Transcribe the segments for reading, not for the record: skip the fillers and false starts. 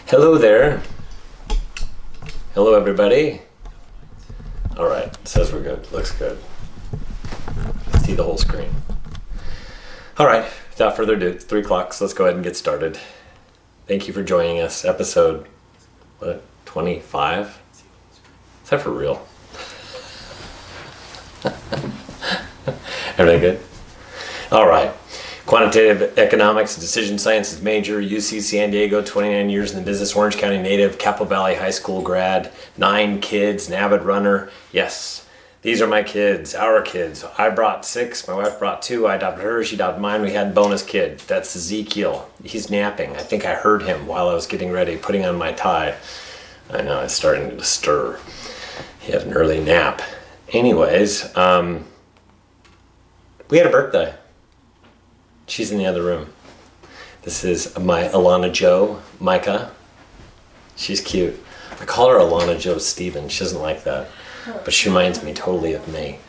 Hello there. Hello, everybody. All right, it says we're good. Looks good. See the whole screen. All right, without further ado, it's 3 o'clock, so let's go ahead and get started. Thank you for joining us. Episode, 25? Is that for real? Everything good? All right. Quantitative economics, decision sciences major, UC San Diego, 29 years in the business, Orange County native, Capital Valley High School grad, 9 kids, an avid runner. Yes, these are my kids, our kids. I brought 6, my wife brought 2, I adopted her, she adopted mine, we had a bonus kid. That's Ezekiel. He's napping. I think I heard him while I was getting ready, putting on my tie. I know, it's starting to stir. He had an early nap. Anyways, we had a birthday. She's in the other room. This is my Alana Jo, Micah. She's cute. I call her Alana Jo Stevens. She doesn't like that, but she reminds me totally of me.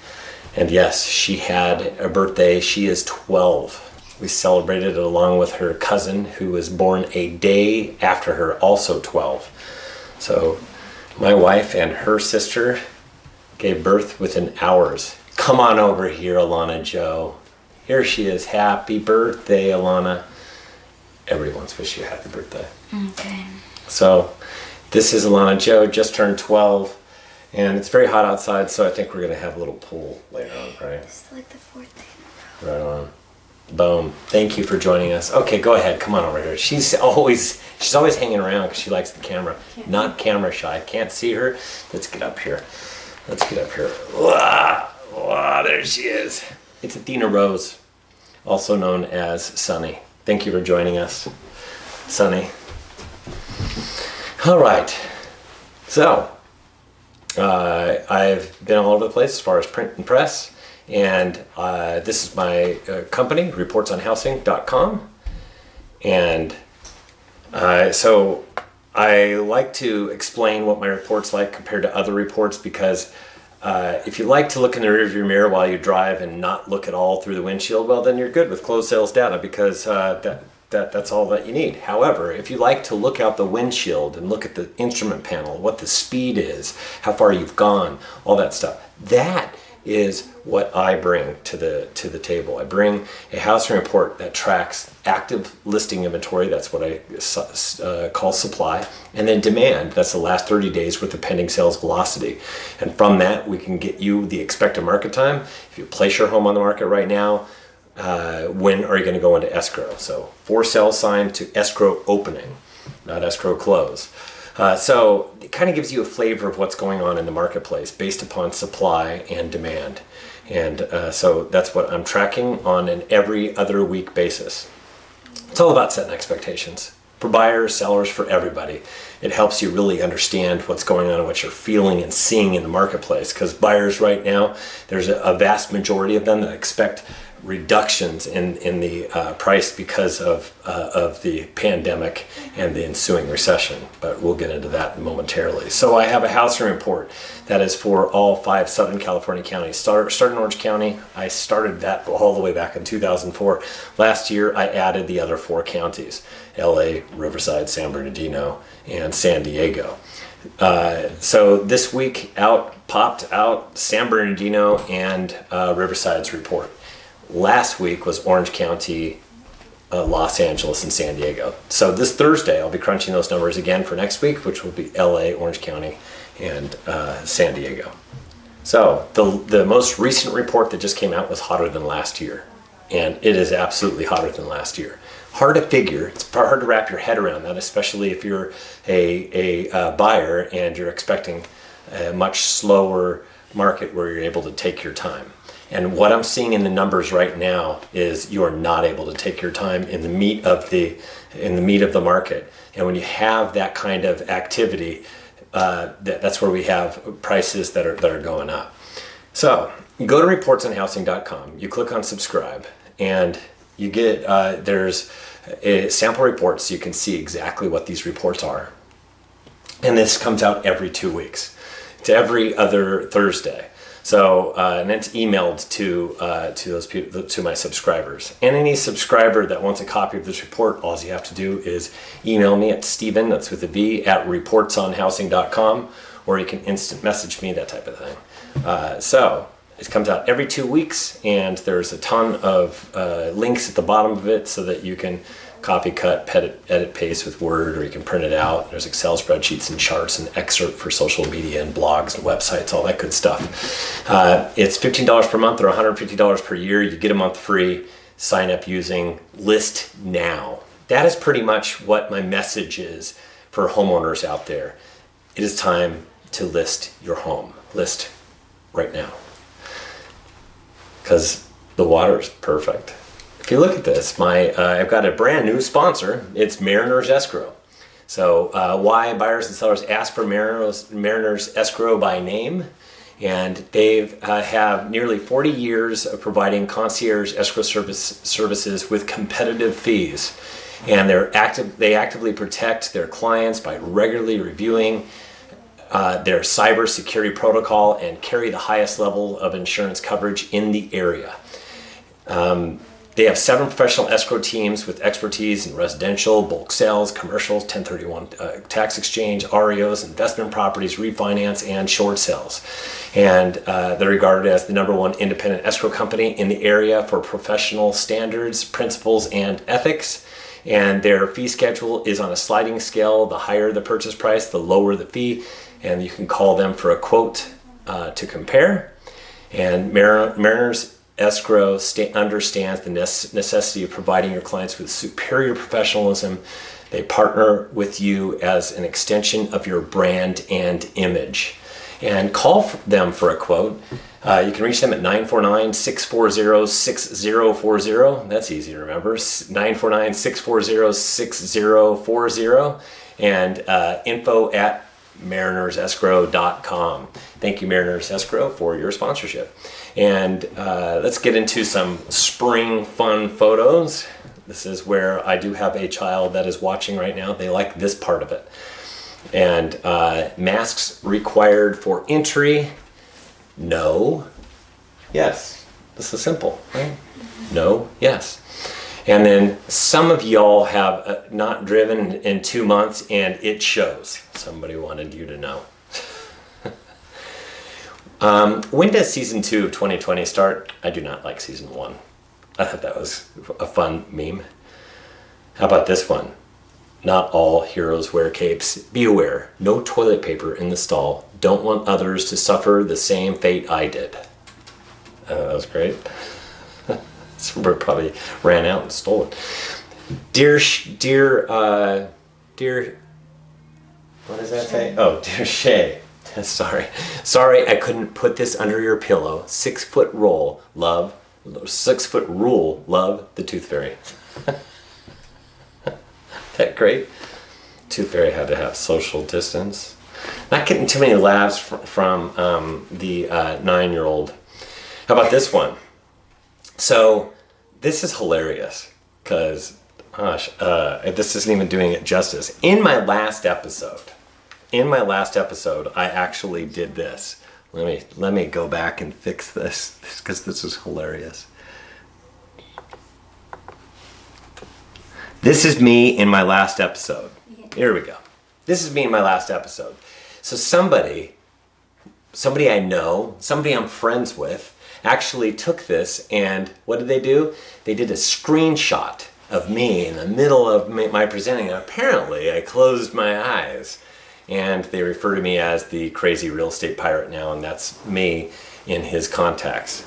And yes, she had a birthday. She is 12. We celebrated it along with her cousin who was born a day after her, also 12. So my wife and her sister gave birth within hours. Come on over here, Alana Jo. Here she is. Happy birthday, Alana. Everybody wants to wish you a happy birthday. Okay. So this is Alana Jo, just turned 12. And it's very hot outside, so I think we're going to have a little pool later on, right? It's like the 4th day in a row. Right on. Boom. Thank you for joining us. Okay, go ahead. Come on over here. She's always hanging around because she likes the camera. Not camera shy. Can't see her. Let's get up here. Wow, there she is. It's Athena Rose, also known as Sunny. Thank you for joining us, Sunny. All right. So, I've been all over the place as far as print and press, and this is my company, reportsonhousing.com. And so I like to explain what my report's like compared to other reports because if you like to look in the rearview mirror while you drive and not look at all through the windshield, well, then you're good with closed sales data because that's all that you need. However, if you like to look out the windshield and look at the instrument panel, what the speed is, how far you've gone, all that stuff, that is what I bring to the table. I bring a housing report that tracks active listing inventory, that's what I call supply, and then demand, that's the last 30 days worth of pending sales velocity. And from that, we can get you the expected market time. If you place your home on the market right now, when are you going to go into escrow? So for sale sign to escrow opening, not escrow close. So it kind of gives you a flavor of what's going on in the marketplace based upon supply and demand. And so that's what I'm tracking on an every other week basis. It's all about setting expectations for buyers, sellers, for everybody. It helps you really understand what's going on and what you're feeling and seeing in the marketplace. Because buyers right now, there's a vast majority of them that expect reductions in the price because of the pandemic and the ensuing recession, but we'll get into that momentarily. So I have a housing report that is for all 5 Southern California counties. Started in Orange County. I started that all the way back in 2004. Last year I added the other 4 counties: LA, Riverside, San Bernardino, and San Diego. So this week popped out San Bernardino and Riverside's report. Last week was Orange County, Los Angeles, and San Diego. So this Thursday, I'll be crunching those numbers again for next week, which will be LA, Orange County, and San Diego. So the most recent report that just came out was hotter than last year. And it is absolutely hotter than last year. Hard to figure, it's hard to wrap your head around that, especially if you're a buyer and you're expecting a much slower market where you're able to take your time. And what I'm seeing in the numbers right now is you are not able to take your time in the meat of the market. And when you have that kind of activity, that's where we have prices that are going up. So you go to reportsonhousing.com, you click on subscribe, and you get there's a sample report so you can see exactly what these reports are. And this comes out every 2 weeks. It's every other Thursday. So, and it's emailed to those people, to my subscribers. And any subscriber that wants a copy of this report, all you have to do is email me at Stephen, that's with a V, at reportsonhousing.com, or you can instant message me, that type of thing. So it comes out every 2 weeks, and there's a ton of links at the bottom of it so that you can copy, cut, edit, paste with Word, or you can print it out. There's Excel spreadsheets and charts and excerpt for social media and blogs and websites, all that good stuff. It's $15 per month or $150 per year. You get a month free. Sign up using List Now. That is pretty much what my message is for homeowners out there. It is time to list your home. List right now. Because the water is perfect. If you look at this, I've got a brand new sponsor. It's Mariners Escrow. So why buyers and sellers ask for Mariners Escrow by name? And they have nearly 40 years of providing concierge escrow services with competitive fees. And they actively protect their clients by regularly reviewing their cybersecurity protocol and carry the highest level of insurance coverage in the area. They have 7 professional escrow teams with expertise in residential, bulk sales, commercials, 1031 tax exchange, REOs, investment properties, refinance, and short sales. And they're regarded as the #1 independent escrow company in the area for professional standards, principles, and ethics. And their fee schedule is on a sliding scale. The higher the purchase price, the lower the fee. And you can call them for a quote to compare. And Mariners Escrow understands the necessity of providing your clients with superior professionalism. They partner with you as an extension of your brand and image. And call them for a quote. You can reach them at 949-640-6040. That's easy to remember. 949-640-6040. And info@marinersescrow.com. Thank you, Mariners Escrow, for your sponsorship. And let's get into some spring fun photos. This is where I do have a child that is watching right now. They like this part of it. And masks required for entry. No. Yes. This is simple, right? No. Yes. And then some of y'all have not driven in 2 months, and it shows. Somebody wanted you to know. When does season 2 of 2020 start? I do not like season 1. I thought that was a fun meme. How about this one? Not all heroes wear capes. Be aware, no toilet paper in the stall. Don't want others to suffer the same fate I did. That was great. Somebody probably ran out and stole it. Dear, what does that say? Oh, dear Shay. Sorry, I couldn't put this under your pillow. 6 foot rule, love. 6 foot rule, love the Tooth Fairy. That great? Tooth Fairy had to have social distance. Not getting too many laughs from the 9-year-old. How about this one? So this is hilarious because, gosh, this isn't even doing it justice. In my last episode, I actually did this. Let me go back and fix this because this is hilarious. This is me in my last episode. Here we go. This is me in my last episode. So somebody I know, somebody I'm friends with, actually took this, and what did they do? They did a screenshot of me in the middle of my presenting, and apparently I closed my eyes. And they refer to me as the crazy real estate pirate now, and that's me in his contacts.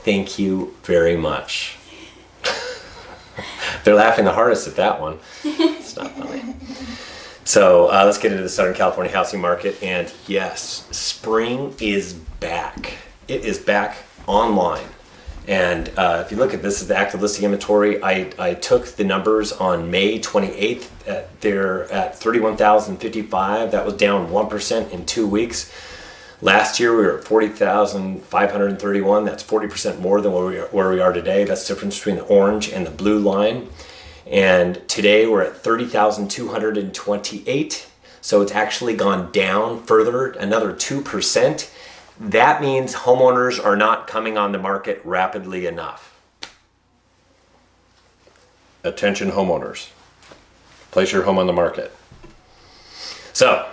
Thank you very much. They're laughing the hardest at that one. It's not funny. So let's get into the Southern California housing market. And yes, spring is back. It is back online. And if you look at this, is the active listing inventory. I took the numbers on May 28th. They're at 31,055. That was down 1% in 2 weeks. Last year we were at 40,531. That's 40% more than where we are today. That's the difference between the orange and the blue line. And today we're at 30,228. So it's actually gone down further, another 2%. that means homeowners are not coming on the market rapidly enough. Attention homeowners. Place your home on the market. So,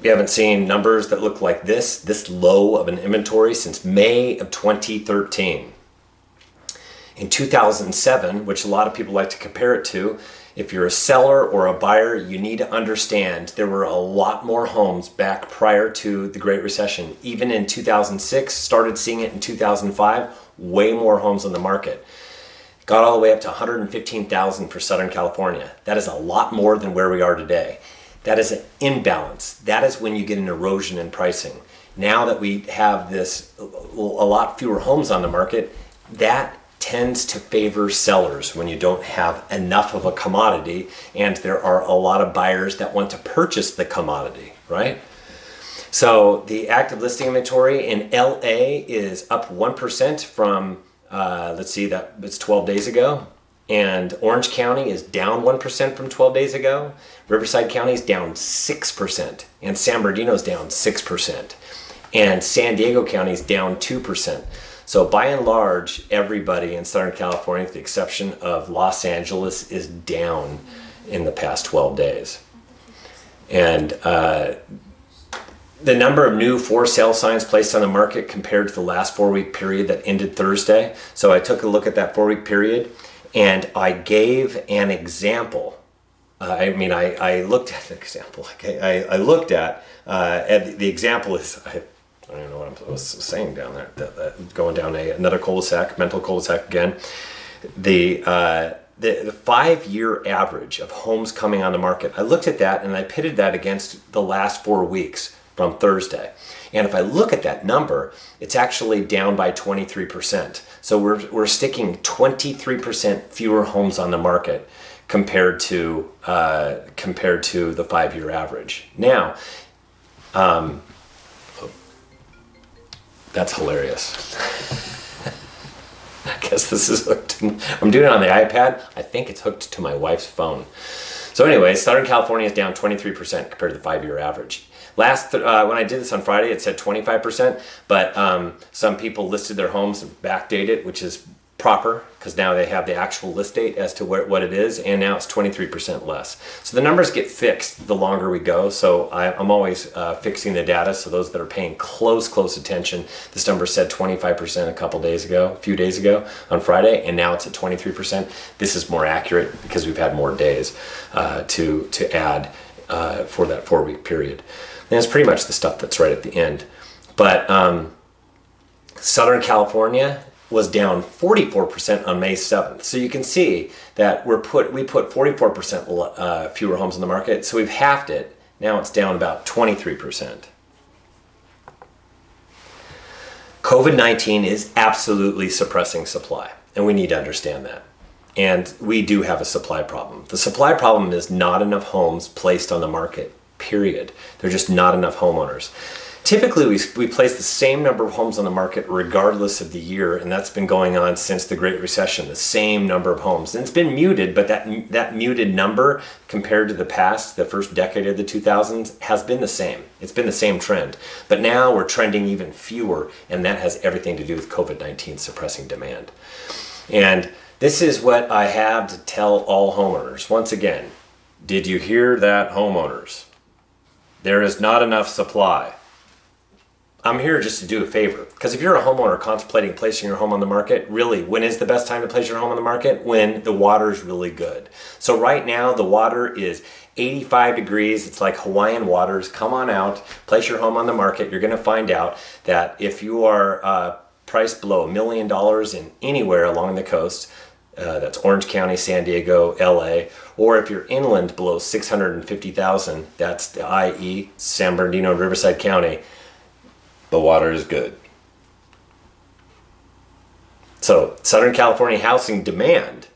we haven't seen numbers that look like this low of an inventory since May of 2013. In 2007, which a lot of people like to compare it to, if you're a seller or a buyer, you need to understand there were a lot more homes back prior to the Great Recession. Even in 2006, started seeing it in 2005, way more homes on the market. Got all the way up to 115,000 for Southern California. That is a lot more than where we are today. That is an imbalance. That is when you get an erosion in pricing. Now that we have a lot fewer homes on the market, that tends to favor sellers when you don't have enough of a commodity and there are a lot of buyers that want to purchase the commodity, right? So the active listing inventory in LA is up 1% from, let's see, that it's 12 days ago. And Orange County is down 1% from 12 days ago. Riverside County is down 6%. And San Bernardino is down 6%. And San Diego County is down 2%. So by and large, everybody in Southern California, with the exception of Los Angeles, is down in the past 12 days. And the number of new for sale signs placed on the market compared to the last 4-week period that ended Thursday. So I took a look at that 4-week period and I gave an example. I looked at an example. Okay? I looked at the example is, I don't even know what I was saying down there. Going down another cul-de-sac, mental cul-de-sac again. The 5-year average of homes coming on the market. I looked at that and I pitted that against the last 4 weeks from Thursday. And if I look at that number, it's actually down by 23%. So we're sticking 23% fewer homes on the market compared to the 5-year average. Now, that's hilarious. I guess this is hooked. I'm doing it on the iPad. I think it's hooked to my wife's phone. So anyway, Southern California is down 23% compared to the 5-year average. When I did this on Friday, it said 25%, but some people listed their homes and backdated, which is proper because now they have the actual list date as to what it is, and now it's 23% less. So the numbers get fixed the longer we go. So I'm always fixing the data. So those that are paying close attention, this number said 25% a few days ago on Friday, and now it's at 23%. This is more accurate because we've had more days to add for that 4-week period. And it's pretty much the stuff that's right at the end. But Southern California was down 44% on May 7th. So you can see that we put 44% fewer homes on the market. So we've halved it. Now it's down about 23%. COVID-19 is absolutely suppressing supply, and we need to understand that. And we do have a supply problem. The supply problem is not enough homes placed on the market, period. There are just not enough homeowners. Typically, we place the same number of homes on the market regardless of the year, and that's been going on since the Great Recession, the same number of homes. And it's been muted, but that muted number compared to the past, the first decade of the 2000s, has been the same. It's been the same trend. But now we're trending even fewer, and that has everything to do with COVID-19 suppressing demand. And this is what I have to tell all homeowners. Once again, did you hear that, homeowners? There is not enough supply. I'm here just to do a favor, because if you're a homeowner contemplating placing your home on the market, really, when is the best time to place your home on the market? When the water is really good. So right now, the water is 85 degrees. It's like Hawaiian waters. Come on out, place your home on the market. You're going to find out that if you are priced below $1 million in anywhere along the coast, that's Orange County, San Diego, LA, or if you're inland below 650,000, that's the IE, San Bernardino, and Riverside County, the water is good. So, Southern California housing demand.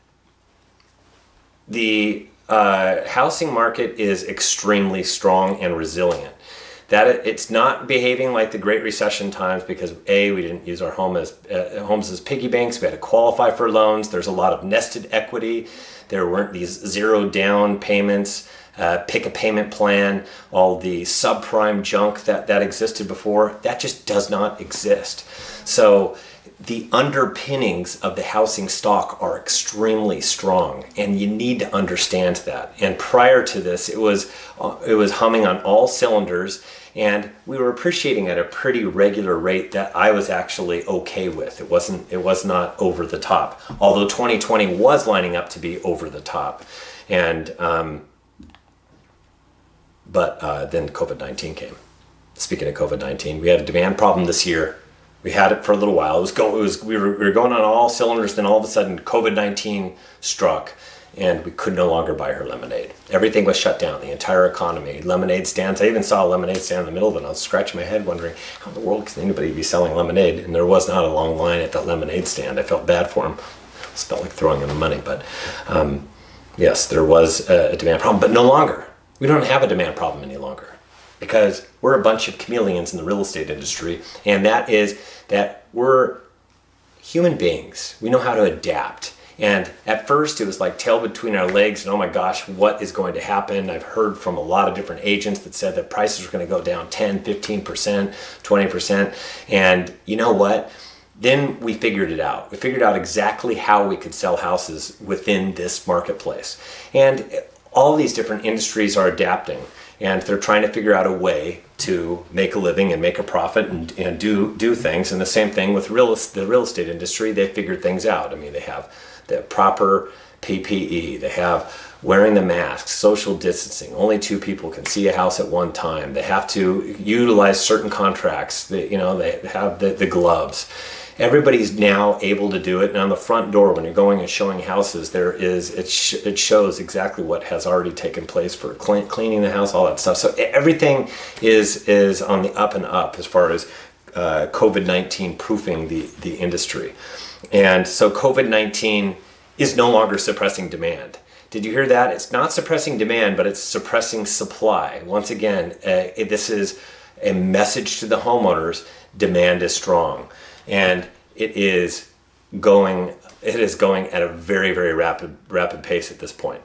The housing market is extremely strong and resilient. That it's not behaving like the Great Recession times because A, we didn't use our homes as piggy banks. We had to qualify for loans. There's a lot of nested equity. There weren't these zero down payments. pick a payment plan, all the subprime junk that existed before, that just does not exist. So the underpinnings of the housing stock are extremely strong, and you need to understand that. And prior to this, it was humming on all cylinders, and we were appreciating at a pretty regular rate that I was actually okay with. It was not over the top, although 2020 was lining up to be over the top. And but then COVID-19 came. Speaking of COVID-19, we had a demand problem this year. We had it for a little while. We were going on all cylinders. Then all of a sudden, COVID-19 struck, and we could no longer buy her lemonade. Everything was shut down. The entire economy. Lemonade stands. I even saw a lemonade stand in the middle of it. I was scratching my head, wondering how in the world can anybody be selling lemonade? And there was not a long line at that lemonade stand. I felt bad for him. It felt like throwing him the money, but yes, there was a demand problem, but no longer. We don't have a demand problem any longer, because we're a bunch of chameleons in the real estate industry, and that is that we're human beings. We know how to adapt. And at first it was like tail between our legs, and oh my gosh, what is going to happen? I've heard from a lot of different agents that said that prices are going to go down 10, 15%, 20%. And you know what? Then we figured it out. We figured out exactly how we could sell houses within this marketplace. And all these different industries are adapting, and they're trying to figure out a way to make a living and make a profit and do things. And the same thing with the real estate industry. They figured things out. I mean, they have the proper PPE. They have wearing the masks, social distancing. Only 2 people can see a house at one time. They have to utilize certain contracts. They have the gloves. Everybody's now able to do it, and on the front door, when you're going and showing houses, it shows exactly what has already taken place for cleaning the house, all that stuff. So everything is on the up and up as far as COVID-19 proofing the industry. And so COVID-19 is no longer suppressing demand. Did you hear that? It's not suppressing demand, but it's suppressing supply. Once again, this is a message to the homeowners: demand is strong. And it is going at a very, very rapid pace at this point.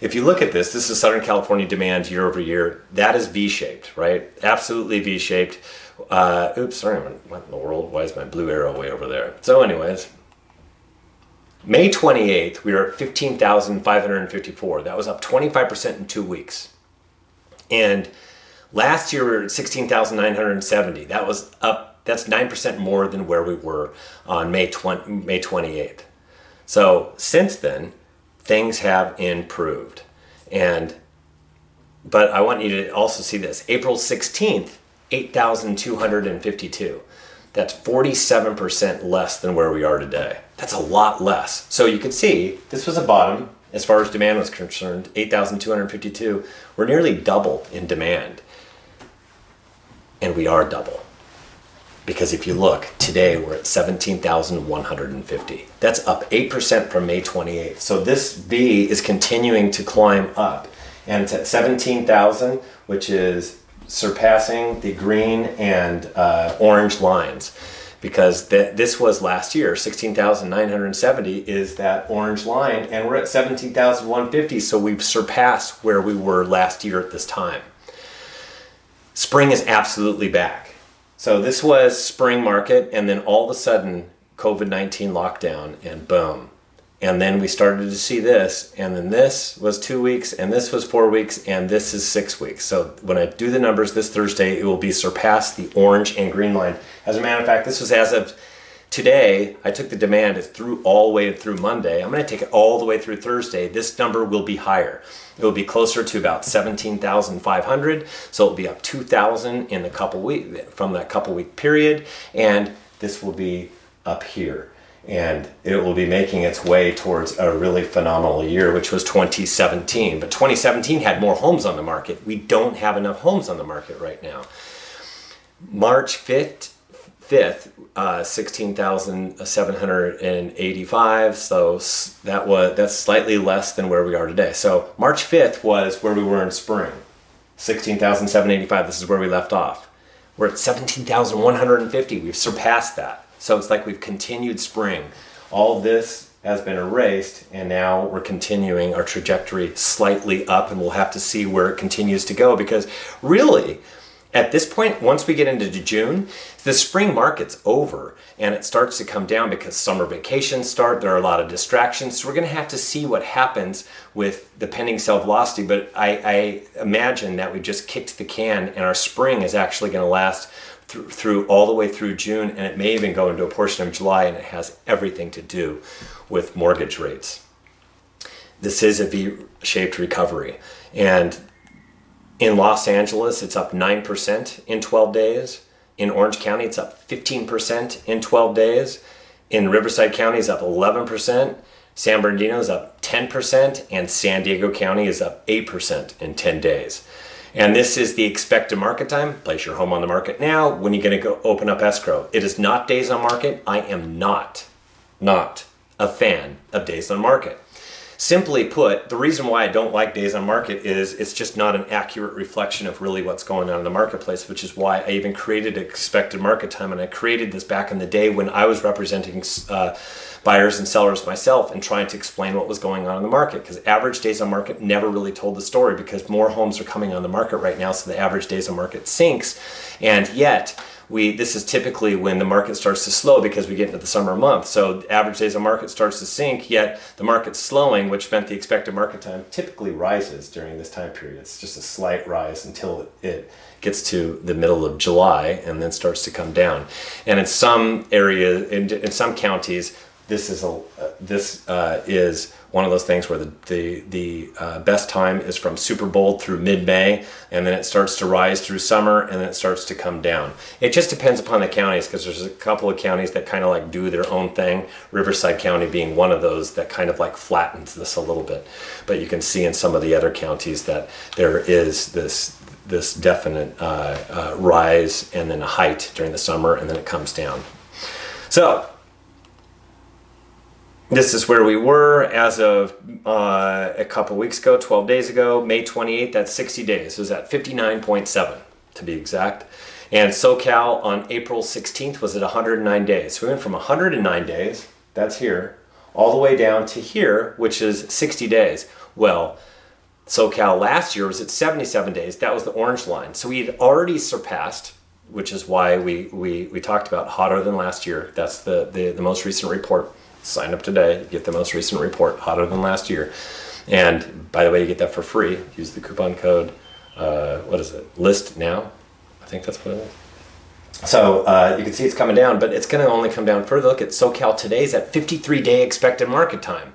If you look at this is Southern California demand year over year. That is V-shaped, right? Absolutely V-shaped. Oops, sorry, what in the world? Why is my blue arrow way over there? So anyways, May 28th, we were at 15,554. That was up 25% in 2 weeks. And last year we were at 16,970. That was up. That's 9% more than where we were on May 28th. So since then, things have improved. But I want you to also see this. April 16th, 8,252. That's 47% less than where we are today. That's a lot less. So you can see this was a bottom as far as demand was concerned, 8,252. We're nearly double in demand. And we are double. Because if you look, today we're at 17,150. That's up 8% from May 28th. So this V is continuing to climb up. And it's at 17,000, which is surpassing the green and orange lines. Because this was last year, 16,970 is that orange line, and we're at 17,150, so we've surpassed where we were last year at this time. Spring is absolutely back. So this was spring market, and then all of a sudden, COVID-19 lockdown, and boom. And then we started to see this, and then this was 2 weeks, and this was 4 weeks, and this is 6 weeks. So when I do the numbers this Thursday, it will be surpassed the orange and green line. As a matter of fact, this was as of today. I took the demand through all the way through Monday. I'm going to take it all the way through Thursday. This number will be higher. It will be closer to about 17,500. So it'll be up 2,000 in the from that couple week period. And this will be up here. And it will be making its way towards a really phenomenal year, which was 2017. But 2017 had more homes on the market. We don't have enough homes on the market right now. March 5th, 16,785. So that's slightly less than where we are today. So March 5th was where we were in spring, 16,785. This is where we left off. We're at 17,150. We've surpassed that. So it's like we've continued spring. All this has been erased, and now we're continuing our trajectory slightly up, and we'll have to see where it continues to go, because really, at this point, once we get into June, the spring market's over and it starts to come down because summer vacations start. There are a lot of distractions. So we're going to have to see what happens with the pending sell velocity. But I imagine that we've just kicked the can and our spring is actually going to last through all the way through June, and it may even go into a portion of July, and it has everything to do with mortgage rates. This is a V-shaped recovery. And in Los Angeles, it's up 9% in 12 days. In Orange County, it's up 15% in 12 days. In Riverside County, it's up 11%. San Bernardino is up 10%. And San Diego County is up 8% in 10 days. And this is the expected market time. Place your home on the market now. When you're going to go open up escrow. It is not days on market. I am not a fan of days on market. Simply put, the reason why I don't like days on market is it's just not an accurate reflection of really what's going on in the marketplace, which is why I even created expected market time. And I created this back in the day when I was representing buyers and sellers myself and trying to explain what was going on in the market, because average days on market never really told the story, because more homes are coming on the market right now, so the average days on market sinks. And yet, this is typically when the market starts to slow, because we get into the summer months. So the average days on market starts to sink, yet the market's slowing, which meant the expected market time typically rises during this time period. It's just a slight rise until it gets to the middle of July and then starts to come down. And in some areas, in some counties, this is one of those things where the best time is from Super Bowl through mid-May, and then it starts to rise through summer, and then it starts to come down. It just depends upon the counties, because there's a couple of counties that kind of like do their own thing, Riverside County being one of those that kind of like flattens this a little bit. But you can see in some of the other counties that there is this definite rise and then a height during the summer, and then it comes down. So this is where we were as of a couple weeks ago, 12 days ago, May 28th, that's 60 days. It was at 59.7 to be exact. And SoCal on April 16th was at 109 days. So we went from 109 days, that's here, all the way down to here, which is 60 days. Well, SoCal last year was at 77 days. That was the orange line. So we had already surpassed, which is why we talked about hotter than last year. That's the most recent report. Sign up today, get the most recent report, hotter than last year. And by the way, you get that for free. Use the coupon code, what is it? List now. I think that's what it is. So you can see it's coming down, but it's going to only come down further. Look at SoCal today's at 53-day expected market time.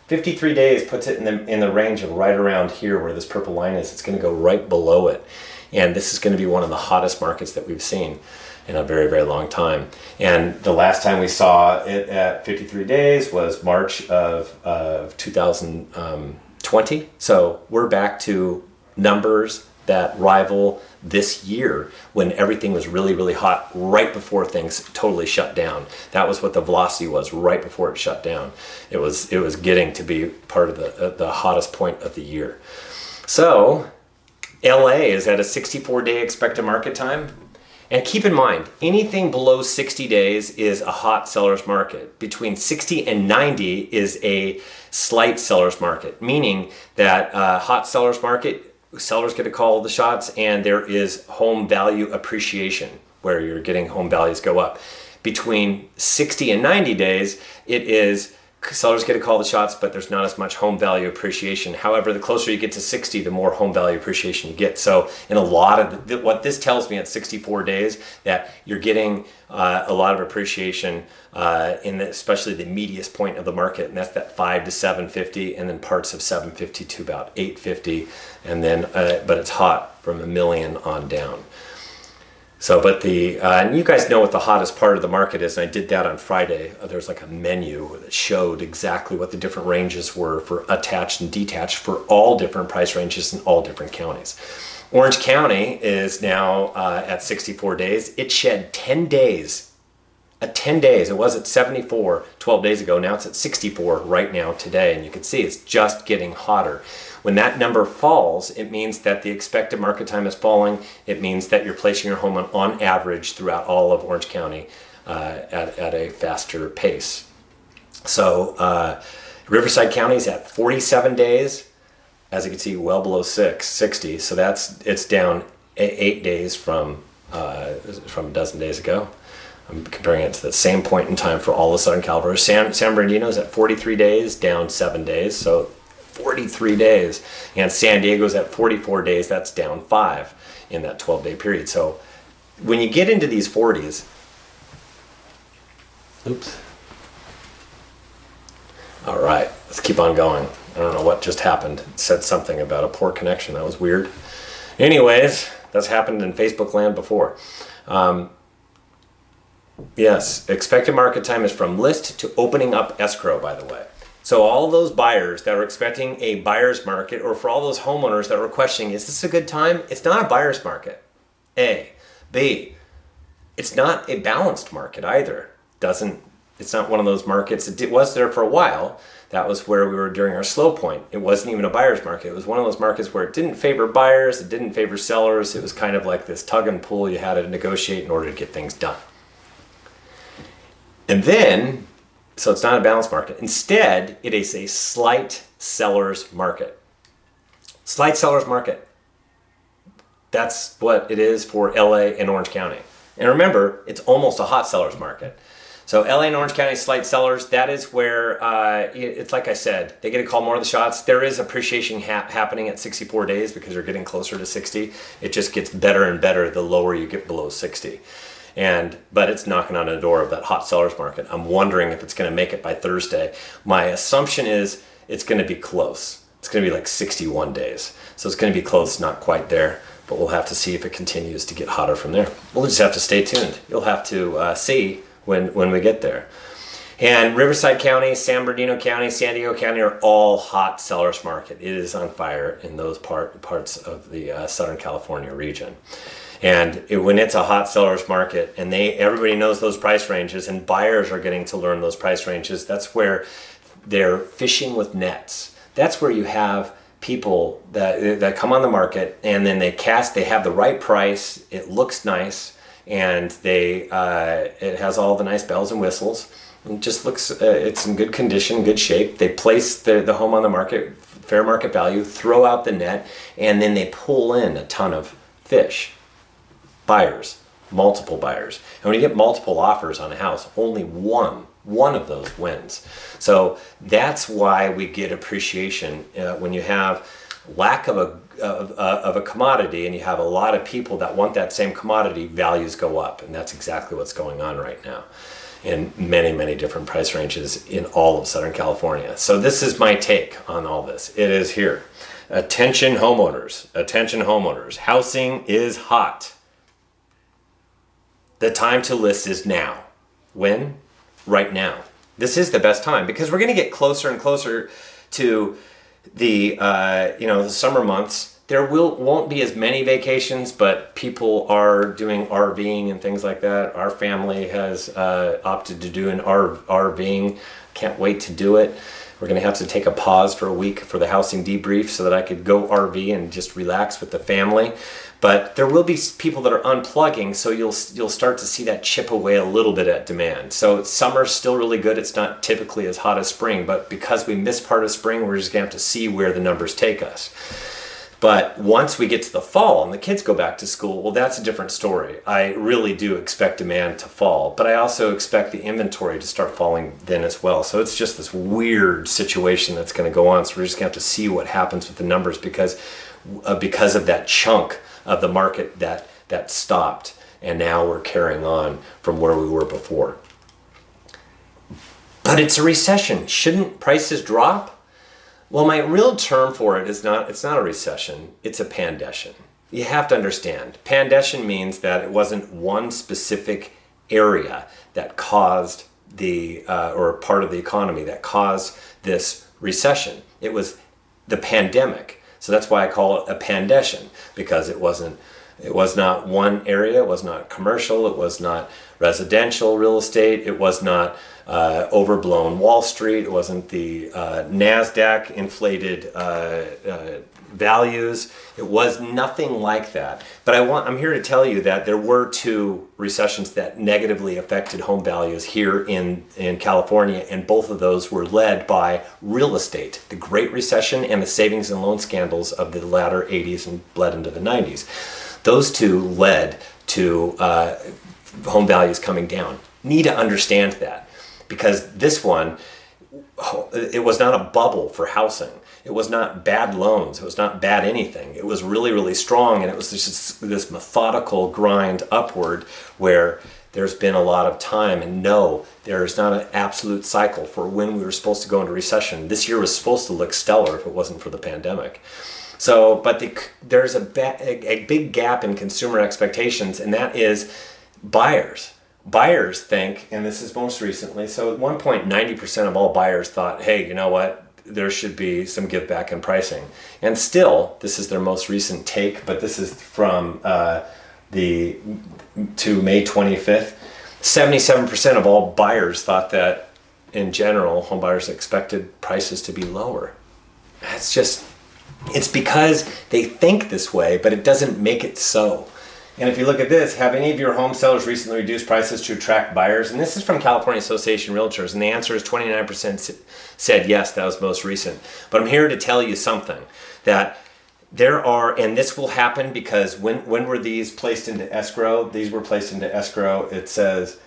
53 days puts it in the range of right around here where this purple line is. It's going to go right below it. And this is going to be one of the hottest markets that we've seen in a very, very long time. And the last time we saw it at 53 days was March of 2020. So we're back to numbers that rival this year when everything was really, really hot right before things totally shut down. That was what the velocity was right before it shut down. It was getting to be part of the hottest point of the year. So LA is at a 64-day expected market time. And keep in mind, anything below 60 days is a hot seller's market. Between 60 and 90 is a slight seller's market, meaning that hot seller's market, sellers get to call the shots, and there is home value appreciation, where you're getting home values go up. Between 60 and 90 days, it is sellers get to call the shots, but there's not as much home value appreciation. However, the closer you get to 60, the more home value appreciation you get. So in a lot of what this tells me at 64 days, that you're getting a lot of appreciation especially the medius point of the market, and that's that 5 to 750, and then parts of 750 to about 850, and then but it's hot from a million on down. So, but and you guys know what the hottest part of the market is, and I did that on Friday. There's like a menu that showed exactly what the different ranges were for attached and detached for all different price ranges in all different counties. Orange County is now at 64 days. It shed 10 days. At 10 days, it was at 74 12 days ago. Now it's at 64 right now today, and you can see it's just getting hotter. When that number falls, it means that the expected market time is falling. It means that you're placing your home on average throughout all of Orange County at a faster pace. So Riverside County is at 47 days. As you can see, well below 60. So it's down 8 days from a dozen days ago. I'm comparing it to the same point in time for all of Southern California. San Bernardino is at 43 days, down 7 days. So 43 days. And San Diego's at 44 days. That's down 5 in that 12-day period. So when you get into these 40s, oops. All right, let's keep on going. I don't know what just happened. It said something about a poor connection. That was weird. Anyways, that's happened in Facebook land before. Yes, expected market time is from list to opening up escrow, by the way. So all those buyers that are expecting a buyer's market, or for all those homeowners that were questioning, is this a good time? It's not a buyer's market, A. B, it's not a balanced market either. It's not one of those markets. It was there for a while. That was where we were during our slow point. It wasn't even a buyer's market. It was one of those markets where it didn't favor buyers, it didn't favor sellers. It was kind of like this tug and pull you had to negotiate in order to get things done. And then, so it's not a balanced market. Instead, it is a slight seller's market. Slight seller's market. That's what it is for LA and Orange County. And remember, it's almost a hot seller's market. So LA and Orange County slight sellers, that is where, it's like I said, they get to call more of the shots. There is appreciation happening at 64 days because they're getting closer to 60. It just gets better and better the lower you get below 60. But it's knocking on the door of that hot seller's market. I'm wondering if it's going to make it by Thursday. My assumption is it's going to be close. It's going to be like 61 days. So it's going to be close, not quite there. But we'll have to see if it continues to get hotter from there. We'll just have to stay tuned. You'll have to see when we get there. And Riverside County, San Bernardino County, San Diego County are all hot seller's market. It is on fire in those parts of the Southern California region. And when it's a hot seller's market and everybody knows those price ranges and buyers are getting to learn those price ranges, that's where they're fishing with nets. That's where you have people that come on the market and then they have the right price, it looks nice, and it has all the nice bells and whistles. It just looks, it's in good condition, good shape. They place the home on the market, fair market value, throw out the net, and then they pull in a ton of fish. Buyers, multiple buyers. And when you get multiple offers on a house, only one of those wins. So that's why we get appreciation when you have lack of a commodity and you have a lot of people that want that same commodity, values go up. And that's exactly what's going on right now in many, many different price ranges in all of Southern California. So this is my take on all this. It is here. Attention homeowners. Attention homeowners. Housing is hot. The time to list is now. When? Right now. This is the best time because we're going to get closer and closer to the summer months. There won't be as many vacations, but people are doing RVing and things like that. Our family has opted to do an RVing. Can't wait to do it. We're going to have to take a pause for a week for the housing debrief so that I could go RV and just relax with the family. But there will be people that are unplugging, so you'll start to see that chip away a little bit at demand. So summer's still really good. It's not typically as hot as spring, but because we missed part of spring, we're just going to have to see where the numbers take us. But once we get to the fall and the kids go back to school, well, that's a different story. I really do expect demand to fall, but I also expect the inventory to start falling then as well. So it's just this weird situation that's going to go on. So we're just going to have to see what happens with the numbers because of that chunk of the market that stopped, and now we're carrying on from where we were before. But it's a recession. Shouldn't prices drop? Well, my real term for it it's not a recession, it's a pandestion. You have to understand, pandestion means that it wasn't one specific area that caused or part of the economy that caused this recession. It was the pandemic. So that's why I call it a pandestion, because it was not one area, it was not commercial, it was not residential real estate, it was not overblown Wall Street, it wasn't the NASDAQ inflated values. It was nothing like that. But I'm here to tell you that there were two recessions that negatively affected home values here in California, and both of those were led by real estate. The Great Recession and the savings and loan scandals of the latter 80s and bled into the 90s. Those two led to home values coming down. Need to understand that, because this one, it was not a bubble for housing. It was not bad loans. It was not bad anything. It was really, really strong, and it was just this methodical grind upward where there's been a lot of time. And no, there is not an absolute cycle for when we were supposed to go into recession. This year was supposed to look stellar if it wasn't for the pandemic. So, but there's a big gap in consumer expectations, and that is buyers. Buyers think, and this is most recently, so at one point 90% of all buyers thought, hey, you know what, there should be some give back in pricing. And still, this is their most recent take, but this is from to May 25th. 77% of all buyers thought that in general, home buyers expected prices to be lower. It's because they think this way, but it doesn't make it so. And if you look at this, have any of your home sellers recently reduced prices to attract buyers? And this is from California Association Realtors, and the answer is 29% said yes, that was most recent. But I'm here to tell you something, that there are, and this will happen because when were these placed into escrow? These were placed into escrow. It says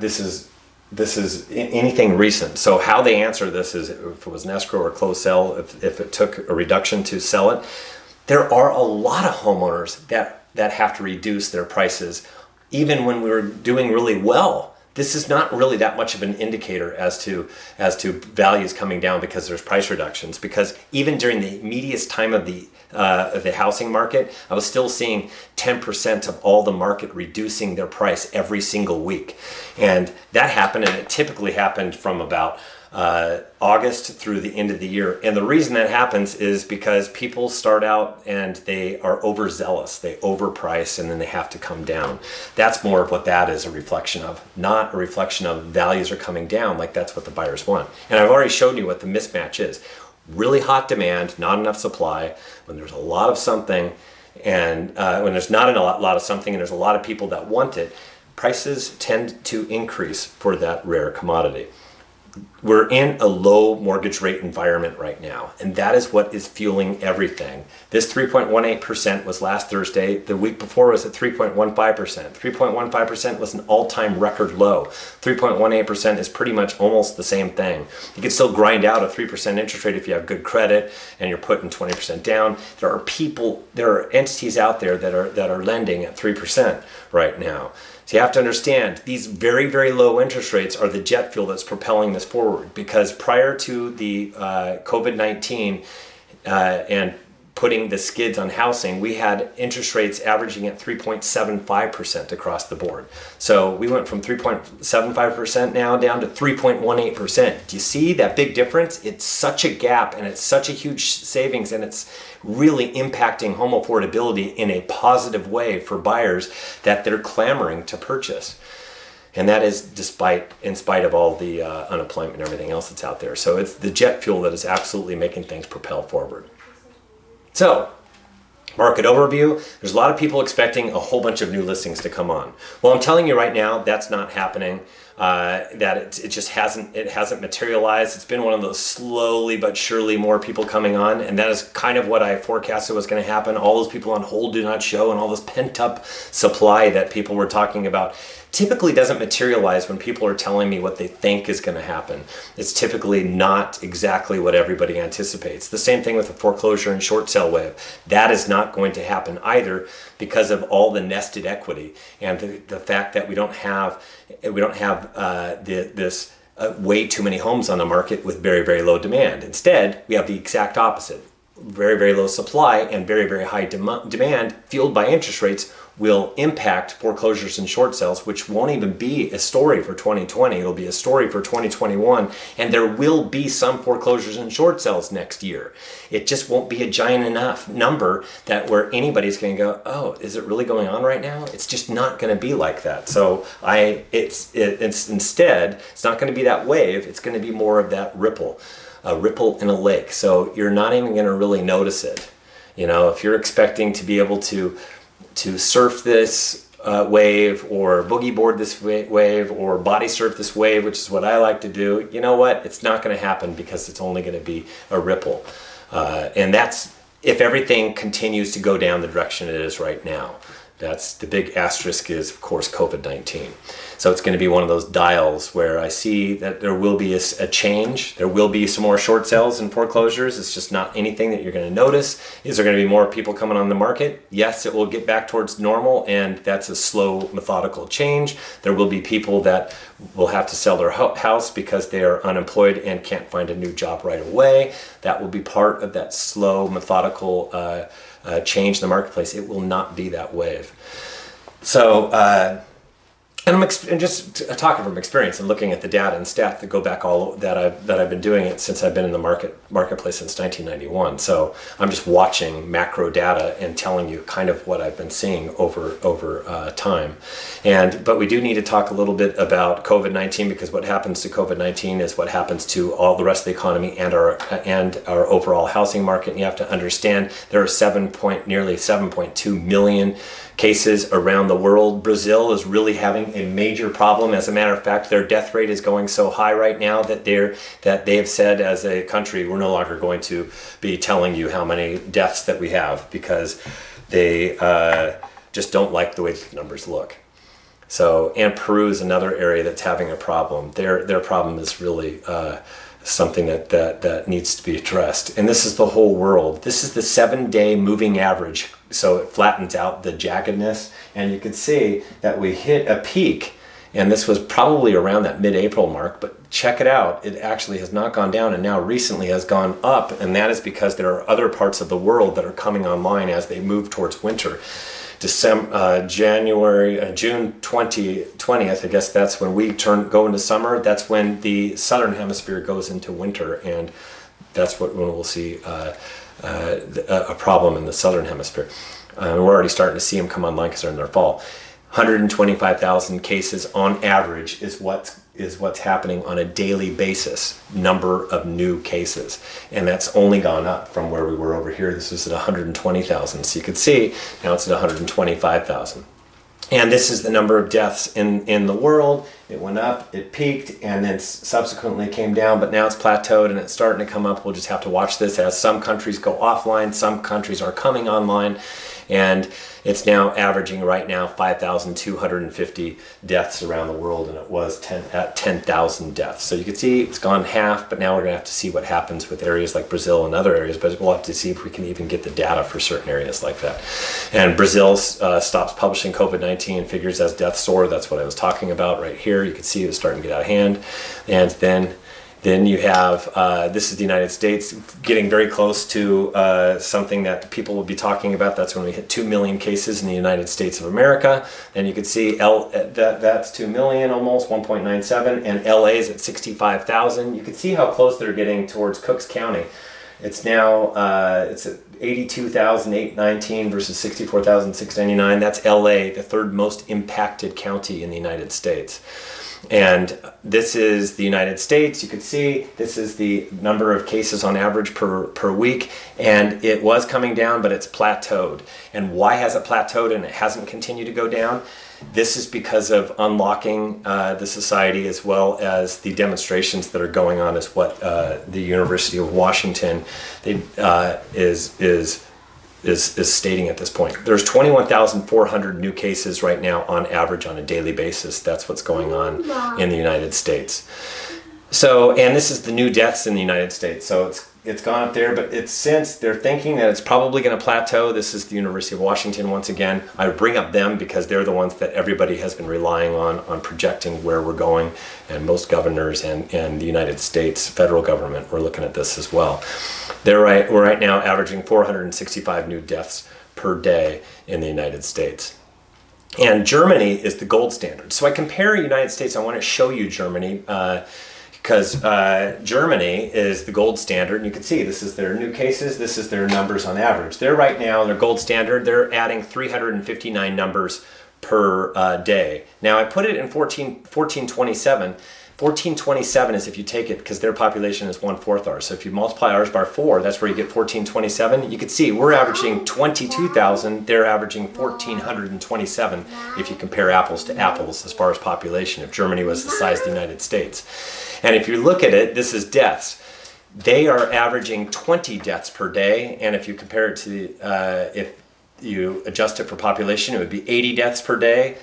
this is anything recent. So how they answer this is if it was an escrow or a closed sale, if it took a reduction to sell it. There are a lot of homeowners that have to reduce their prices even when we were doing really well. This is not really that much of an indicator as to values coming down because there's price reductions, because even during the immediate time of the housing market, I was still seeing 10% of all the market reducing their price every single week. And that happened, and it typically happened from about August through the end of the year. And the reason that happens is because people start out and they are overzealous, they overprice, and then they have to come down. That's more of what that is a reflection of, not a reflection of values are coming down like that's what the buyers want. And I've already shown you what the mismatch is. Really hot demand, not enough supply. When there's a lot of something, and when there's not a lot of something and there's a lot of people that want it, prices tend to increase for that rare commodity. We're in a low mortgage rate environment right now, and that is what is fueling everything. This 3.18% was last Thursday. The week before was at 3.15%. 3.15% was an all-time record low. 3.18% is pretty much almost the same thing. You can still grind out a 3% interest rate if you have good credit and you're putting 20% down. There are entities out there that are lending at 3% right now. So you have to understand, these very, very low interest rates are the jet fuel that's propelling this forward, because prior to the COVID-19 and putting the skids on housing, we had interest rates averaging at 3.75% across the board. So we went from 3.75% now down to 3.18%. Do you see that big difference? It's such a gap, and it's such a huge savings, and it's really impacting home affordability in a positive way for buyers that they're clamoring to purchase. And that is in spite of all the unemployment and everything else that's out there. So it's the jet fuel that is absolutely making things propel forward. So, market overview, there's a lot of people expecting a whole bunch of new listings to come on. Well, I'm telling you right now, that's not happening. That it just hasn't materialized. It's been one of those slowly but surely more people coming on, and that is kind of what I forecasted was going to happen. All those people on hold do not show, and all this pent up supply that people were talking about typically doesn't materialize when people are telling me what they think is going to happen. It's typically not exactly what everybody anticipates. The same thing with the foreclosure and short sale wave. That is not going to happen either, because of all the nested equity and the fact that we don't have this way too many homes on the market with very, very low demand. Instead, we have the exact opposite. Very, very low supply and very, very high demand fueled by interest rates will impact foreclosures and short sales, which won't even be a story for 2020. It'll be a story for 2021, and there will be some foreclosures and short sales next year. It just won't be a giant enough number that where anybody's going to go, oh, is it really going on right now? It's just not going to be like that. So it's instead, it's not going to be that wave. It's going to be more of that ripple. A ripple in a lake. So you're not even going to really notice it. If you're expecting to be able to surf this wave, or boogie board this wave, or body surf this wave, which is what I like to do, you know what? It's not going to happen, because it's only going to be a ripple. And that's if everything continues to go down the direction it is right now. That's the big asterisk is, of course, COVID-19. So it's going to be one of those dials where I see that there will be a change. There will be some more short sales and foreclosures. It's just not anything that you're going to notice. Is there going to be more people coming on the market? Yes, it will get back towards normal, and that's a slow, methodical change. There will be people that will have to sell their house because they are unemployed and can't find a new job right away. That will be part of that slow, methodical change in the marketplace. It will not be that wave. So, and I'm just talking from experience and looking at the data and stats that go back all that I've been doing it since I've been in the marketplace since 1991. So I'm just watching macro data and telling you kind of what I've been seeing over time. But we do need to talk a little bit about COVID-19, because what happens to COVID-19 is what happens to all the rest of the economy and our overall housing market. And you have to understand there are nearly 7.2 million cases around the world. Brazil is really having a major problem. As a matter of fact, their death rate is going so high right now that they have said, as a country, we're no longer going to be telling you how many deaths that we have, because they just don't like the way the numbers look. So, and Peru is another area that's having a problem. Their problem is really something that needs to be addressed. And this is the whole world. This is the 7-day moving average. So it flattens out the jaggedness, and you can see that we hit a peak, and this was probably around that mid-April mark, but check it out. It actually has not gone down, and now recently has gone up, and that is because there are other parts of the world that are coming online as they move towards winter. June 20th, I guess that's when we go into summer. That's when the southern hemisphere goes into winter, and that's when we'll see a problem in the southern hemisphere. We're already starting to see them come online because they're in their fall. 125,000 cases on average is what's happening on a daily basis, number of new cases. And that's only gone up from where we were over here. This was at 120,000. So you can see now it's at 125,000. And this is the number of deaths in the world. It went up, it peaked, and then subsequently came down, but now it's plateaued and it's starting to come up. We'll just have to watch this as some countries go offline, some countries are coming online, and it's now averaging right now 5,250 deaths around the world, and it was at 10,000 deaths. So you can see it's gone half, but now we're going to have to see what happens with areas like Brazil and other areas, but we'll have to see if we can even get the data for certain areas like that. And Brazil stops publishing COVID-19 figures as deaths soar. That's what I was talking about right here. You can see it was starting to get out of hand. And then you have, this is the United States getting very close to something that people will be talking about. That's when we hit 2 million cases in the United States of America. And you can see that's 2 million, almost 1.97, and LA is at 65,000. You can see how close they're getting towards Cooks County. It's now, it's at 82,819 versus 64,699. That's LA, the third most impacted county in the United States. And this is the United States. You can see this is the number of cases on average per week, and it was coming down, but it's plateaued. And why has it plateaued and it hasn't continued to go down? This is because of unlocking the society, as well as the demonstrations that are going on, is what the University of Washington is stating at this point. There's 21,400 new cases right now on average on a daily basis. That's what's going on in the United States. So, and this is the new deaths in the United States. So it's gone up there, but they're thinking that it's probably going to plateau. This is the University of Washington once again. I bring up them because they're the ones that everybody has been relying on projecting where we're going, and most governors and the United States federal government were looking at this as well. We're right now averaging 465 new deaths per day in the United States. And Germany is the gold standard. So I compare United States. I want to show you Germany because Germany is the gold standard. And you can see this is their new cases. This is their numbers on average. They're right now, their gold standard, they're adding 359 numbers per day. Now I put it in 1427 1427 is if you take it, because their population is 1/4 ours. So if you multiply ours by 4, that's where you get 1427. You can see we're averaging 22,000. They're averaging 1,427 if you compare apples to apples as far as population, if Germany was the size of the United States. And if you look at it, this is deaths. They are averaging 20 deaths per day. And if you compare it to, if you adjust it for population, it would be 80 deaths per day.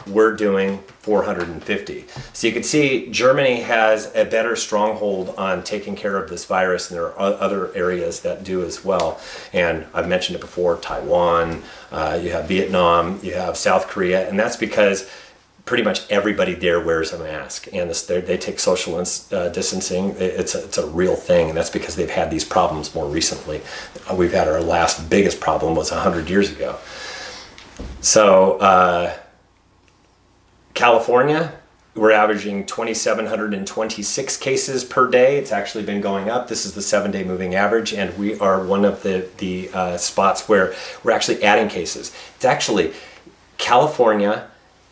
We're doing 450. So you can see Germany has a better stronghold on taking care of this virus, and there are other areas that do as well. And I've mentioned it before, Taiwan, you have Vietnam, you have South Korea, and that's because pretty much everybody there wears a mask, and they take social distancing. It's a real thing, and that's because they've had these problems more recently. We've had our last biggest problem was 100 years ago. So California, we're averaging 2,726 cases per day. It's actually been going up. This is the 7-day moving average, and we are one of the spots where we're actually adding cases. It's actually California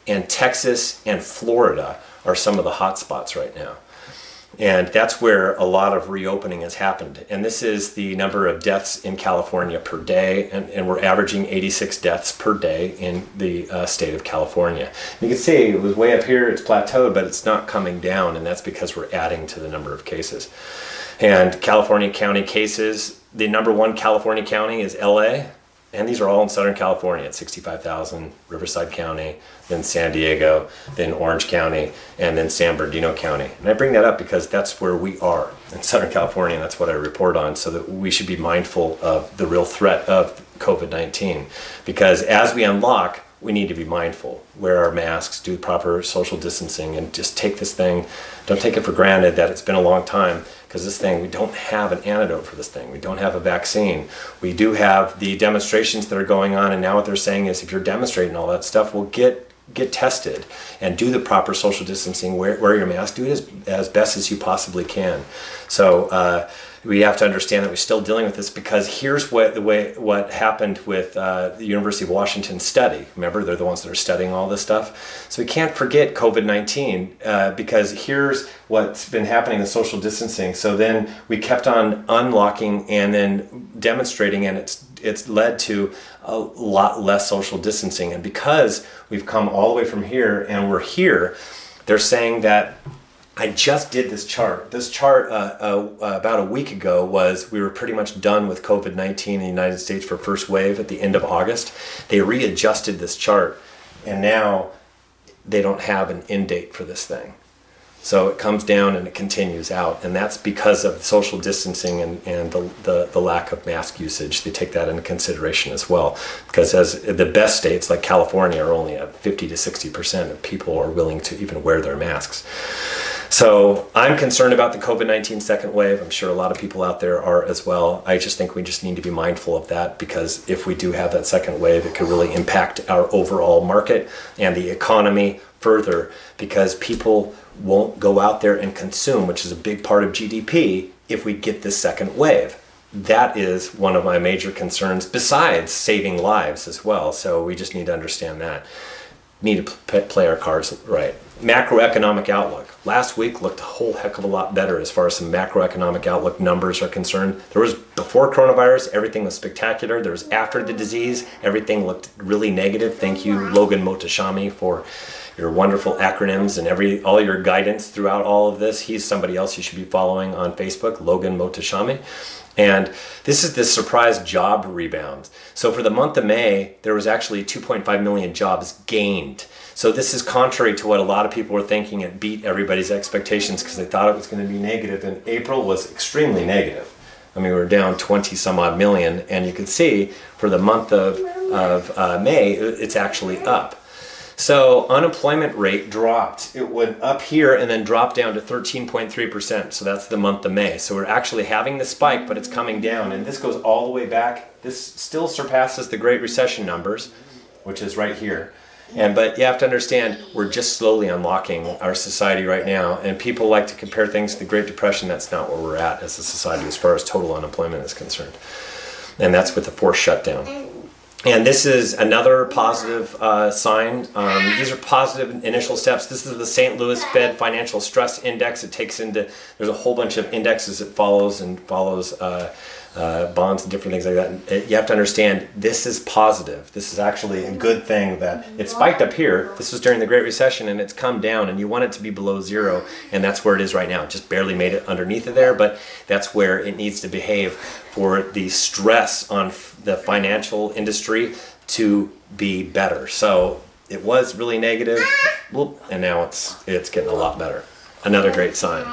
and Texas and Florida are some of the hot spots right now. And that's where a lot of reopening has happened. And this is the number of deaths in California per day. And we're averaging 86 deaths per day in the state of California. You can see it was way up here, it's plateaued, but it's not coming down. And that's because we're adding to the number of cases. And California county cases, the number one California county is LA. And these are all in Southern California at 65,000, Riverside County, then San Diego, then Orange County, and then San Bernardino County. And I bring that up because that's where we are in Southern California, and that's what I report on, so that we should be mindful of the real threat of COVID-19. Because as we unlock, we need to be mindful, wear our masks, do proper social distancing, and just take this thing, don't take it for granted that it's been a long time, because this thing, we don't have an antidote for this thing. We don't have a vaccine. We do have the demonstrations that are going on, and now what they're saying is if you're demonstrating all that stuff, well, get tested and do the proper social distancing, wear your mask, do it as best as you possibly can. So we have to understand that we're still dealing with this, because here's what happened with the University of Washington study. Remember, they're the ones that are studying all this stuff. So we can't forget COVID-19 because here's what's been happening in social distancing. So then we kept on unlocking and then demonstrating, and it's led to a lot less social distancing. And because we've come all the way from here and we're here, they're saying that I just did this chart. This chart about a week ago was we were pretty much done with COVID-19 in the United States for first wave at the end of August. They readjusted this chart, and now they don't have an end date for this thing. So it comes down and it continues out, and that's because of social distancing and the lack of mask usage. They take that into consideration as well, because as the best states like California are only at 50 to 60% of people are willing to even wear their masks. So I'm concerned about the COVID-19 second wave. I'm sure a lot of people out there are as well. I just think we just need to be mindful of that, because if we do have that second wave, it could really impact our overall market and the economy further, because people won't go out there and consume, which is a big part of GDP, if we get this second wave. That is one of my major concerns, besides saving lives as well. So we just need to understand that. Need to play our cards right. Macroeconomic outlook. Last week looked a whole heck of a lot better as far as some macroeconomic outlook numbers are concerned. There was before coronavirus, everything was spectacular. There was after the disease, everything looked really negative. Thank you, Logan Mohtashami, for your wonderful acronyms and all your guidance throughout all of this. He's somebody else you should be following on Facebook, Logan Mohtashami. And this is the surprise job rebound. So for the month of May, there was actually 2.5 million jobs gained. So this is contrary to what a lot of people were thinking. It beat everybody's expectations because they thought it was going to be negative. And April was extremely negative. I mean, we were down 20 some odd million. And you can see for the month of May, it's actually up. So unemployment rate dropped. It went up here and then dropped down to 13.3%. So that's the month of May. So we're actually having the spike, but it's coming down. And this goes all the way back. This still surpasses the Great Recession numbers, which is right here. But you have to understand, we're just slowly unlocking our society right now. And people like to compare things to the Great Depression. That's not where we're at as a society as far as total unemployment is concerned. And that's with the forced shutdown. And this is another positive sign. These are positive initial steps. This is the St. Louis Fed Financial Stress Index. It takes into, there's a whole bunch of indexes it follows bonds and different things like that. And you have to understand, this is positive. This is actually a good thing that it spiked up here. This was during the Great Recession, and it's come down, and you want it to be below zero, and that's where it is right now. It just barely made it underneath of there, but that's where it needs to behave for the stress on the financial industry to be better. So it was really negative, and now it's getting a lot better. Another great sign.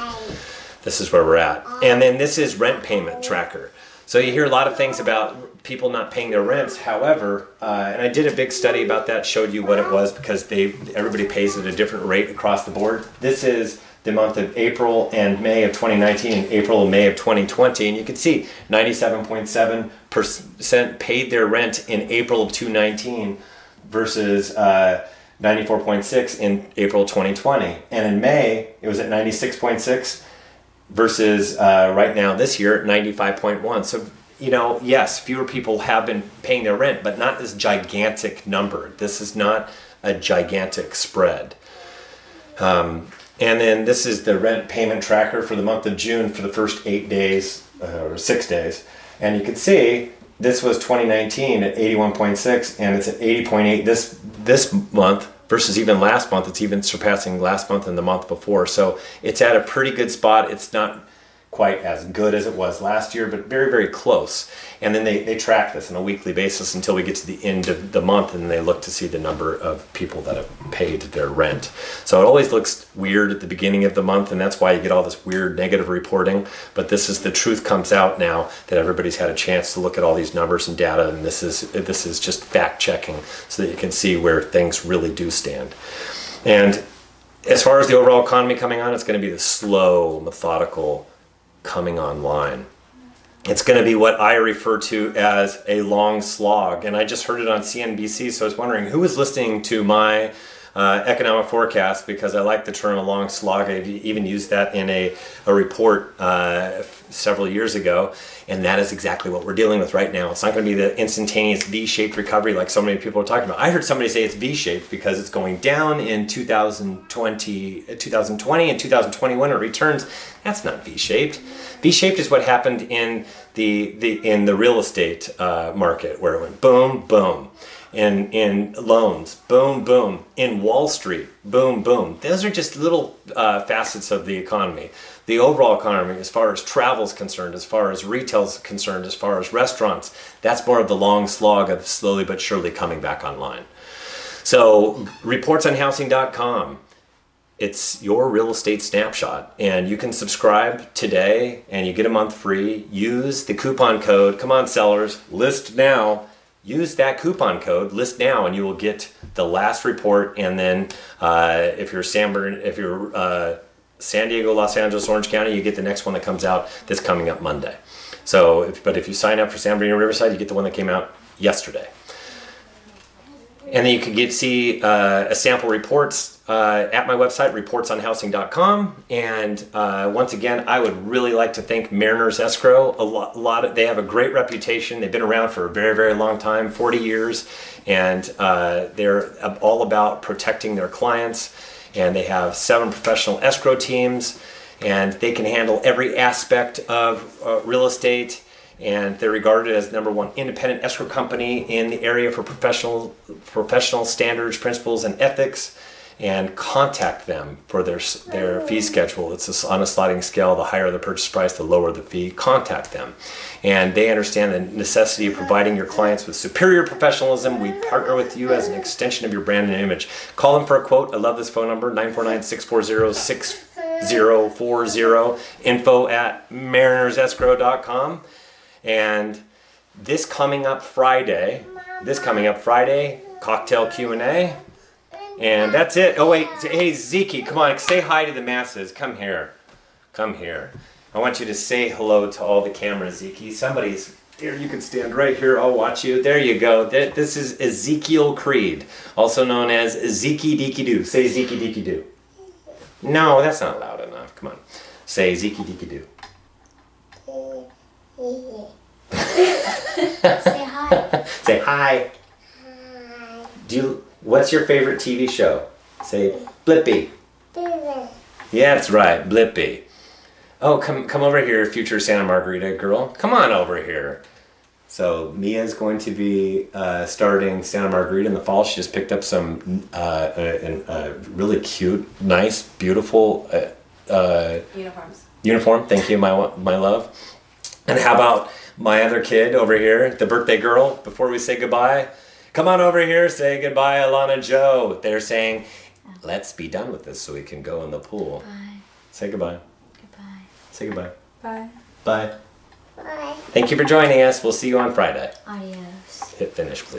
This is where we're at. And then this is rent payment tracker. So you hear a lot of things about people not paying their rents. However, and I did a big study about that, showed you what it was, because everybody pays at a different rate across the board. This is the month of April and May of 2019 and April and May of 2020. And you can see 97.7% paid their rent in April of 2019 versus 94.6 in April 2020. And in May, it was at 96.6 versus right now this year at 95.1. So, yes, fewer people have been paying their rent, but not this gigantic number. This is not a gigantic spread. And then this is the rent payment tracker for the month of June for the first 8 days, or 6 days. And you can see this was 2019 at 81.6, and it's at 80.8 this month versus even last month. It's even surpassing last month and the month before. So it's at a pretty good spot. It's not quite as good as it was last year, but very, very close. And then they track this on a weekly basis until we get to the end of the month, and they look to see the number of people that have paid their rent. So it always looks weird at the beginning of the month, and that's why you get all this weird negative reporting. But this is, the truth comes out now that everybody's had a chance to look at all these numbers and data, and this is just fact checking so that you can see where things really do stand. And as far as the overall economy coming on, it's going to be the slow, methodical coming online. It's going to be what I refer to as a long slog. And I just heard it on CNBC, so I was wondering who was listening to my economic forecast, because I like the term a long slog. I've even used that in a report several years ago, and that is exactly what we're dealing with right now. It's not going to be the instantaneous V-shaped recovery like so many people are talking about. I heard somebody say it's V-shaped because it's going down in 2020 and 2021 it returns. That's not V-shaped. V-shaped is what happened in the real estate market, where it went boom, boom. In loans, boom, boom. In Wall Street, boom, boom. Those are just little facets of the economy. The overall economy, as far as travel is concerned, as far as retail is concerned, as far as restaurants, that's more of the long slog of slowly but surely coming back online. So, reportsonhousing.com. It's your real estate snapshot, and you can subscribe today and you get a month free. Use the coupon code, come on sellers, list now. Use that coupon code, list now, and you will get the last report. And then if you're San Diego, Los Angeles, Orange County, you get the next one that comes out that's coming up Monday. So, if you sign up for San Bernardino Riverside, you get the one that came out yesterday. And then you can see a sample reports at my website, reportsonhousing.com. And once again, I would really like to thank Mariners Escrow. They have a great reputation. They've been around for a very, very long time, 40 years. And they're all about protecting their clients. And they have 7 professional escrow teams. And they can handle every aspect of real estate. And they're regarded as #1 independent escrow company in the area for professional standards, principles, and ethics. And contact them for their fee schedule. It's on a sliding scale. The higher the purchase price, the lower the fee. Contact them. And they understand the necessity of providing your clients with superior professionalism. We partner with you as an extension of your brand and image. Call them for a quote. I love this phone number, 949-640-6040, info@marinersescrow.com. And this coming up Friday, cocktail Q&A. And that's it. Oh wait, hey Zeke, come on, say hi to the masses. Come here. I want you to say hello to all the cameras, Zeke. Somebody's here, you can stand right here, I'll watch you. There you go. This is Ezekiel Creed, also known as Zeke Deaky Doo. Say Zeke Deaky Doo. No, that's not loud enough. Come on. Say Zeke Deaky Doo. Say hi. Say hi. What's your favorite TV show? Say Blippi. Yeah, that's right, Blippi. Oh, come over here, future Santa Margarita girl. Come on over here. So Mia's going to be starting Santa Margarita in the fall. She just picked up some really cute, nice, beautiful uniform. Thank you, my love. And how about my other kid over here, the birthday girl? Before we say goodbye, come on over here. Say goodbye, Alana Joe. They're saying, let's be done with this so we can go in the pool. Bye. Say goodbye. Goodbye. Say goodbye. Bye. Bye. Bye. Thank you for joining us. We'll see you on Friday. Adios. Hit finish, please.